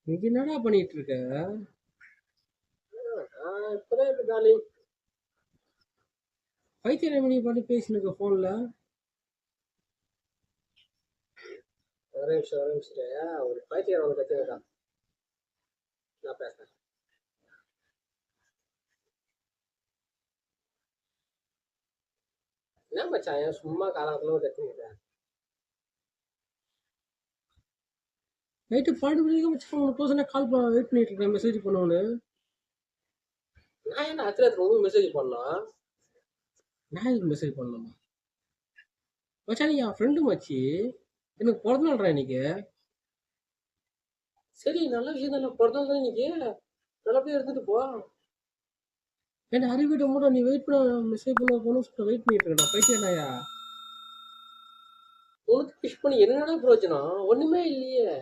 இங்க என்னடா பண்ணிட்டு இருக்க? இப்பதான் இப்ப காலி. பைத்தியம் மணி பாட்டு பேசினுக்க போன்ல. ஒரே நிமிஷம் ஒரு பைத்தியம் வந்து கத்திருக்கான். நான் பேசுறேன். என்ன மச்சான் சும்மா காலத்துல கத்திருக்கேன். நைட்டு 12 மணிக்கு வச்சுக்கோங்க, உனக்கு பர்சனாக கால் வெயிட் பண்ணிட்டு இருக்கேன், மெசேஜ் பண்ணுவோன்னு. நான் என்ன அத்திரத்துக்கு உங்களுக்கு மெசேஜ் பண்ணோம்? நான் இதுக்கு மெசேஜ் பண்ணலாமா? மச்சான் நீ என் ஃப்ரெண்டு மச்சி, எனக்கு பிறந்த நாள்றா இன்னைக்கு. சரி நல்ல விஷயம் தானே, பிறந்தநாள் தானே இன்னைக்கு, நல்லபடியா எடுத்துட்டு போ. என்ன அறிவிட்ட மட்டும் நீ வெயிட் பண்ண, மெசேஜ் பண்ண போகணும்னு சொல்லிட்டு வெயிட் பண்ணிட்டு இருக்கேன்டா பைத்தியனாயா. உனக்கு விஷ் பண்ணி என்னடா பிரயோஜனம்? ஒண்ணுமே இல்லையே.